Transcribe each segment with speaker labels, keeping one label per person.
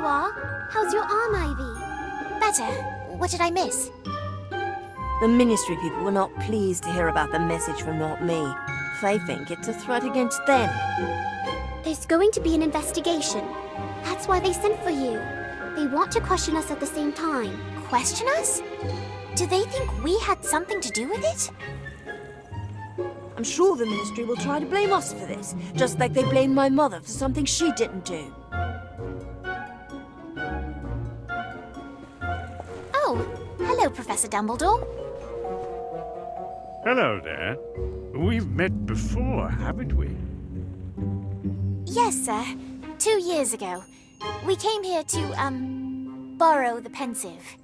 Speaker 1: are. How's your arm, Ivy?
Speaker 2: Better. What did I miss?
Speaker 3: The Ministry people were not pleased to hear about the message from Not Me. They think it's a threat against them.
Speaker 1: There's going to be an investigation. That's why they sent for you. They want to question us at the same time.
Speaker 2: Question us? Do they think we had something to do with it?
Speaker 3: I'm sure the Ministry will try to blame us for this, just like they blamed my mother for something she didn't do.
Speaker 2: Oh, hello, Professor Dumbledore.
Speaker 4: Hello there. We've met before, haven't we?
Speaker 2: Yes, sir. 2 years ago. We came here to, borrow the pensive.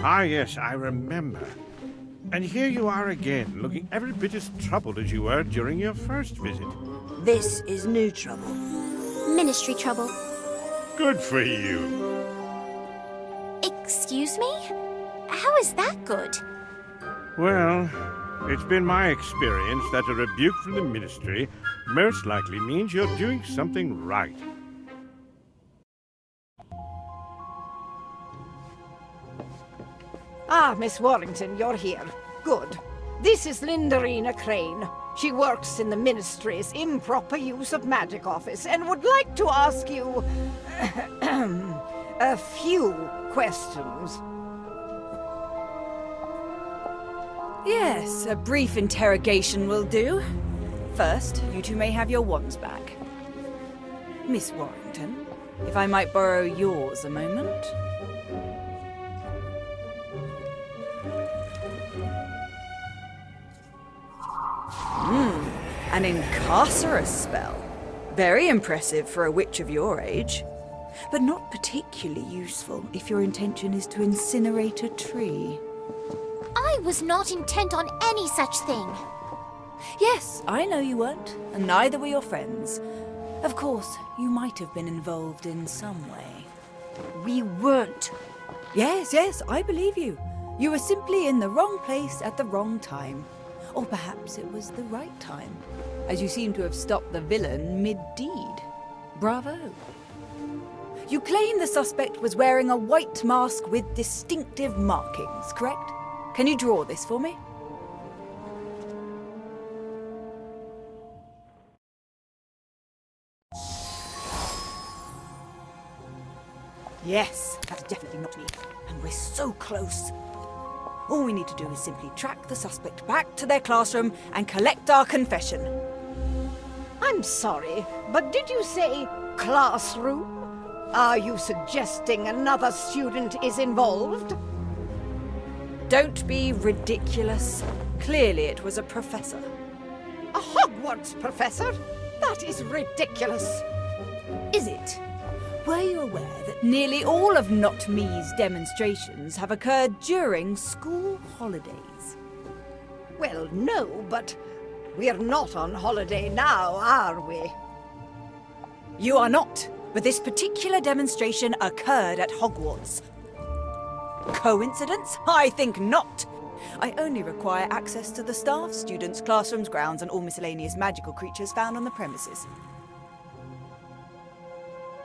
Speaker 4: Ah, yes, I remember. And here you are again, looking every bit as troubled as you were during your first visit.
Speaker 3: This is new trouble.
Speaker 1: Ministry trouble.
Speaker 4: Good for you.
Speaker 2: Excuse me? How is that good?
Speaker 4: Well, it's been my experience that a rebuke from the Ministry most likely means you're doing something right.
Speaker 5: Ah, Miss Warrington, you're here. Good. This is Lindarina Crane. She works in the Ministry's improper use of magic office and would like to ask you a few questions.
Speaker 6: Yes, a brief interrogation will do. First, you two may have your wands back. Miss Warrington, if I might borrow yours a moment. An Incarcerous spell. Very impressive for a witch of your age. But not particularly useful if your intention is to incinerate a tree.
Speaker 2: I was not intent on any such thing.
Speaker 6: Yes, I know you weren't, and neither were your friends. Of course, you might have been involved in some way.
Speaker 3: We weren't.
Speaker 6: Yes, I believe you. You were simply in the wrong place at the wrong time. Or perhaps it was the right time, as you seem to have stopped the villain mid-deed. Bravo. You claim the suspect was wearing a white mask with distinctive markings, correct? Can you draw this for me? Yes, that's definitely not me. And we're so close. All we need to do is simply track the suspect back to their classroom and collect our confession.
Speaker 5: I'm sorry, but did you say classroom? Are you suggesting another student is involved?
Speaker 6: Don't be ridiculous. Clearly it was a professor.
Speaker 5: A Hogwarts professor? That is ridiculous.
Speaker 6: Is it? Were you aware that nearly all of Not Me's demonstrations have occurred during school holidays?
Speaker 5: Well, no, but we're not on holiday now, are we?
Speaker 6: You are not, but this particular demonstration occurred at Hogwarts. Coincidence? I think not. I only require access to the staff, students, classrooms, grounds, and all miscellaneous magical creatures found on the premises.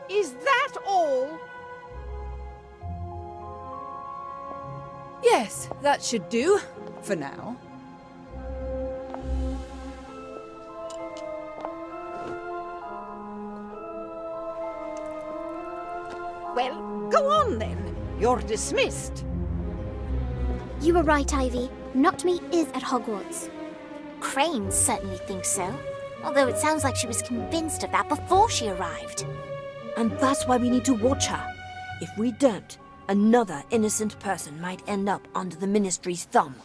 Speaker 5: Is that all?
Speaker 6: Yes, that should do, for now.
Speaker 5: Well, go on then. You're dismissed.
Speaker 1: You were right, Ivy. Not Me is at Hogwarts.
Speaker 2: Crane certainly thinks so. Although it sounds like she was convinced of that before she arrived.
Speaker 3: And that's why we need to watch her. If we don't, another innocent person might end up under the Ministry's thumb.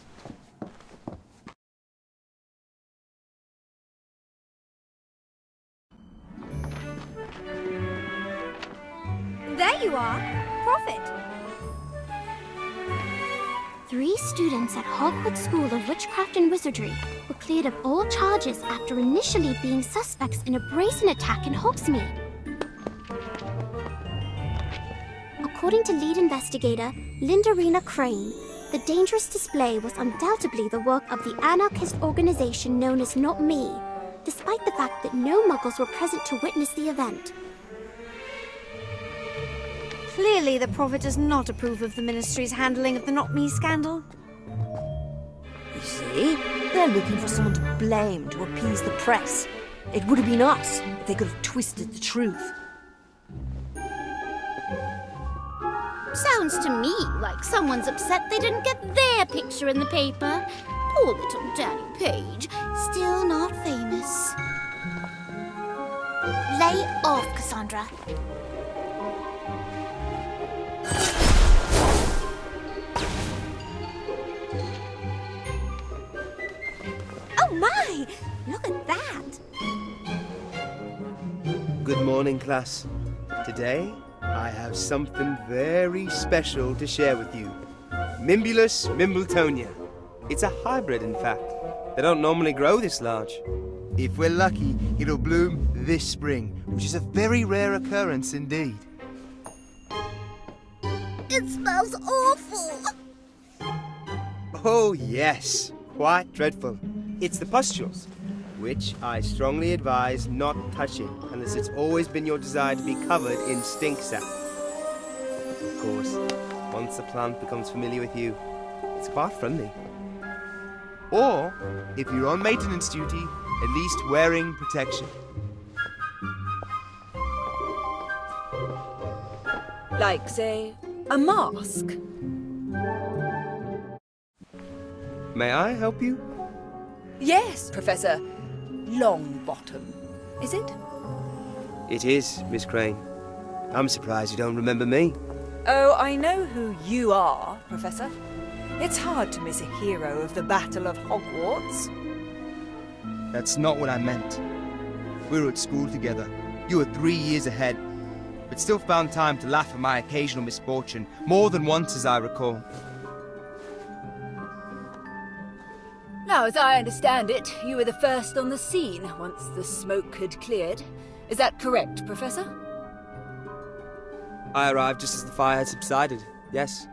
Speaker 1: There you are. Prophet. 3 students at Hogwarts School of Witchcraft and Wizardry were cleared of all charges after initially being suspects in a brazen attack in Hogsmeade. According to lead investigator Lindarina Crane, the dangerous display was undoubtedly the work of the anarchist organization known as Not Me, despite the fact that no Muggles were present to witness the event.
Speaker 7: Clearly, the Prophet does not approve of the Ministry's handling of the Not Me scandal.
Speaker 3: You see, they're looking for someone to blame to appease the press. It would have been us if they could have twisted the truth.
Speaker 1: Sounds to me like someone's upset they didn't get their picture in the paper. Poor little Danny Page, still not famous.
Speaker 2: Lay off, Cassandra.
Speaker 7: Oh my! Look at that!
Speaker 8: Good morning, class. Today, I have something very special to share with you. Mimbulus mimbletonia. It's a hybrid, in fact. They don't normally grow this large. If we're lucky, it'll bloom this spring, which is a very rare occurrence indeed.
Speaker 1: It smells awful.
Speaker 8: Oh, yes. Quite dreadful. It's the pustules, which I strongly advise not touching unless it's always been your desire to be covered in stink sap. Of course, once the plant becomes familiar with you, it's quite friendly. Or, if you're on maintenance duty, at least wearing protection.
Speaker 6: Like, say, a mask.
Speaker 8: May I help you?
Speaker 6: Yes, Professor Longbottom. Is it?
Speaker 8: It is, Miss Crane. I'm surprised you don't remember me.
Speaker 6: Oh, I know who you are, Professor. It's hard to miss a hero of the Battle of Hogwarts.
Speaker 8: That's not what I meant. We were at school together. You were 3 years ahead, but still found time to laugh at my occasional misfortune, more than once as I recall.
Speaker 6: Now, as I understand it, you were the first on the scene once the smoke had cleared. Is that correct, Professor?
Speaker 8: I arrived just as the fire had subsided, yes.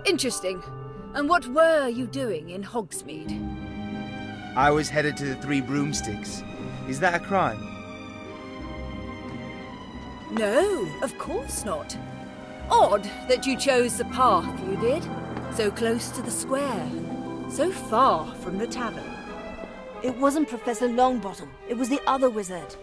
Speaker 6: Interesting. And what were you doing in Hogsmeade?
Speaker 8: I was headed to the Three Broomsticks. Is that a crime?
Speaker 6: No, of course not. Odd that you chose the path you did. So close to the square. So far from the tavern.
Speaker 3: It wasn't Professor Longbottom. It was the other wizard.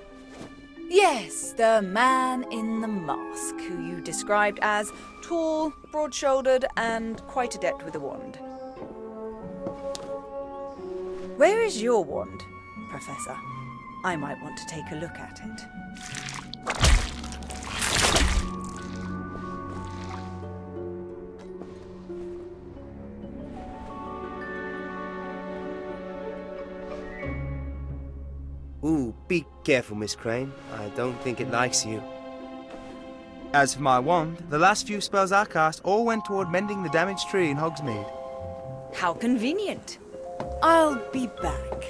Speaker 6: Yes, the man in the mask, who you described as tall, broad-shouldered, and quite adept with a wand. Where is your wand, Professor? I might want to take a look at it.
Speaker 8: Ooh, be careful, Miss Crane. I don't think it likes you. As for my wand, the last few spells I cast all went toward mending the damaged tree in Hogsmeade.
Speaker 6: How convenient. I'll be back.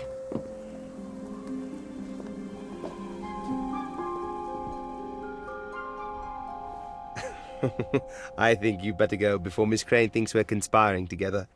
Speaker 8: I think you better go before Miss Crane thinks we're conspiring together.